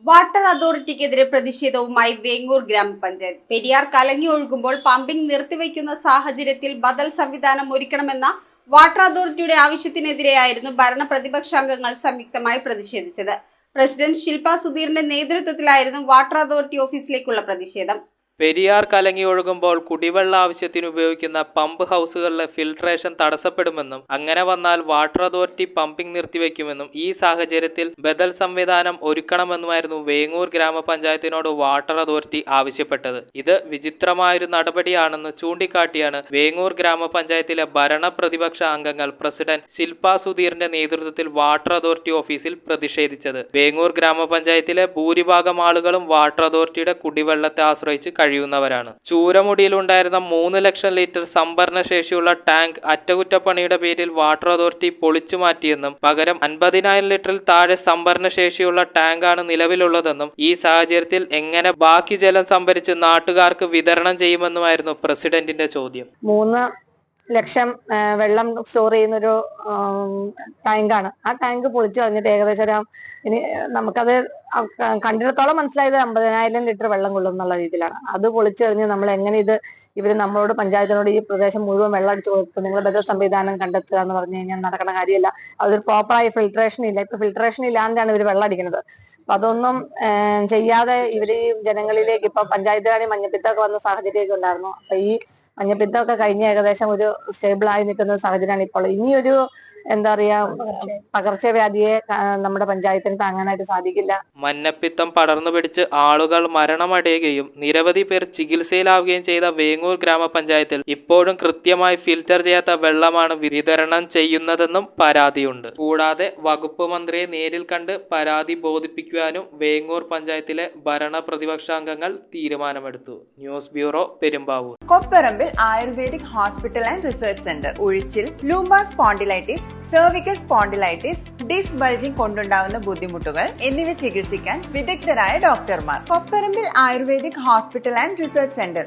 Water അതോറിറ്റിക്കെതിരെ പ്രതിഷേധവുമായി വേങ്ങൂർ ഗ്രാമപഞ്ചായത്ത്. പെരിയാർ കലങ്ങി ഒഴുകുമ്പോൾ പമ്പിംഗ് നിർത്തിവെക്കുന്ന സാഹചര്യത്തിൽ ബദൽ സംവിധാനം ഒരുക്കണമെന്ന വാട്ടർ അതോറിറ്റിയുടെ ആവശ്യത്തിനെതിരെയായിരുന്നു ഭരണ പ്രതിപക്ഷാംഗങ്ങൾ സംയുക്തമായി പ്രതിഷേധിച്ചത്. പ്രസിഡന്റ് ശില്പ സുധീറിന്റെ നേതൃത്വത്തിലായിരുന്നു വാട്ടർ അതോറിറ്റി ഓഫീസിലേക്കുള്ള പ്രതിഷേധം. പെരിയാർ കലങ്ങി ഒഴുകുമ്പോൾ കുടിവെള്ള ആവശ്യത്തിന് ഉപയോഗിക്കുന്ന പമ്പ് ഹൗസുകളിലെ ഫിൽട്രേഷൻ തടസ്സപ്പെടുമെന്നും അങ്ങനെ വന്നാൽ വാട്ടർ അതോറിറ്റി പമ്പിംഗ് നിർത്തിവെക്കുമെന്നും ഈ സാഹചര്യത്തിൽ ബദൽ സംവിധാനം ഒരുക്കണമെന്നുമായിരുന്നു വേങ്ങൂർ ഗ്രാമപഞ്ചായത്തിനോട് വാട്ടർ അതോറിറ്റി ആവശ്യപ്പെട്ടത്. ഇത് വിചിത്രമായൊരു നടപടിയാണെന്ന് ചൂണ്ടിക്കാട്ടിയാണ് വേങ്ങൂർ ഗ്രാമപഞ്ചായത്തിലെ ഭരണ പ്രതിപക്ഷ അംഗങ്ങൾ പ്രസിഡന്റ് ശില്പ സുധീറിന്റെ നേതൃത്വത്തിൽ വാട്ടർ അതോറിറ്റി ഓഫീസിൽ പ്രതിഷേധിച്ചത്. വേങ്ങൂർ ഗ്രാമപഞ്ചായത്തിലെ ഭൂരിഭാഗം ആളുകളും വാട്ടർ അതോറിറ്റിയുടെ കുടിവെള്ളത്തെ ആശ്രയിച്ച് കഴിയുന്നവരാണ്. ചൂരമുടിയിലുണ്ടായിരുന്ന 3 ലക്ഷം ലിറ്റർ സംഭരണ ശേഷിയുള്ള ടാങ്ക് അറ്റകുറ്റപ്പണിയുടെ പേരിൽ വാട്ടർ അതോറിറ്റി പൊളിച്ചു മാറ്റിയെന്നും പകരം 50,000 ലിറ്ററിൽ താഴെ സംഭരണ ശേഷിയുള്ള ടാങ്കാണ് നിലവിലുള്ളതെന്നും ഈ സാഹചര്യത്തിൽ എങ്ങനെ ബാക്കി ജലം സംഭരിച്ച് നാട്ടുകാർക്ക് വിതരണം ചെയ്യുമെന്നുമായിരുന്നു പ്രസിഡന്റിന്റെ ചോദ്യം. 3 ലക്ഷം വെള്ളം സ്റ്റോർ ചെയ്യുന്നൊരു ടാങ്കാണ്. ആ ടാങ്ക് പൊളിച്ചു കളഞ്ഞിട്ട് ഏകദേശം ഇനി നമുക്കത് കണ്ടിടത്തോളം മനസ്സിലായത് 50,000 ലിറ്റർ വെള്ളം കൊള്ളും എന്നുള്ള രീതിയിലാണ്. അത് പൊളിച്ചു കഴിഞ്ഞ് നമ്മൾ എങ്ങനെ ഇവര് നമ്മളോട് പഞ്ചായത്തിനോട് ഈ പ്രദേശം മുഴുവൻ വെള്ളം അടിച്ചു കൊടുത്ത് നിങ്ങൾ ബദൽ സംവിധാനം കണ്ടെത്തുക എന്ന് പറഞ്ഞു കഴിഞ്ഞാൽ നടക്കുന്ന കാര്യമല്ല. അതൊരു പ്രോപ്പറായി ഫിൽട്രേഷൻ ഇല്ല. ഇപ്പൊ ഫിൽട്രേഷൻ ഇല്ലാണ്ടാണ് ഇവർ വെള്ളം അടിക്കുന്നത്. അപ്പൊ അതൊന്നും ചെയ്യാതെ ഇവര് ഈ ജനങ്ങളിലേക്ക് ഇപ്പൊ പഞ്ചായത്തുകാരി മഞ്ഞപ്പിത്തമൊക്കെ വന്ന സാഹചര്യമൊക്കെ ഉണ്ടായിരുന്നു. അപ്പൊ ഈ മഞ്ഞപ്പിത്തമൊക്കെ കഴിഞ്ഞ് ഏകദേശം ഒരു സ്റ്റേബിൾ ആയി നിൽക്കുന്ന സാഹചര്യമാണ് ഇപ്പോൾ. ഇനിയൊരു എന്താ പറയാ പകർച്ചവ്യാധിയെ നമ്മുടെ പഞ്ചായത്തിന് താങ്ങാനായിട്ട് സാധിക്കില്ല. മഞ്ഞപ്പിത്തം പടർന്നു പിടിച്ച് ആളുകൾ മരണമടയുകയും നിരവധി പേർ ചികിത്സയിലാവുകയും ചെയ്ത വേങ്ങൂർ ഗ്രാമപഞ്ചായത്തിൽ ഇപ്പോഴും കൃത്യമായി ഫിൽറ്റർ ചെയ്യാത്ത വെള്ളമാണ് വിതരണം ചെയ്യുന്നതെന്നും പരാതിയുണ്ട്. കൂടാതെ വകുപ്പ് മന്ത്രിയെ നേരിൽ കണ്ട് പരാതി ബോധിപ്പിക്കുവാനും വേങ്ങൂർ പഞ്ചായത്തിലെ ഭരണ പ്രതിപക്ഷാംഗങ്ങൾ തീരുമാനമെടുത്തു. News bureau, Perumbavoor. Kopparambil ayurvedic hospital and research centre. ഉഴിച്ചിൽ, lumbar spondylitis, cervical spondylitis, disc bulging കൊണ്ടുണ്ടാവുന്ന ബുദ്ധിമുട്ടുകൾ എന്നിവ ചികിത്സിക്കാൻ വിദഗ്ധരായ ഡോക്ടർമാർ. Kopparambil ayurvedic hospital and research centre.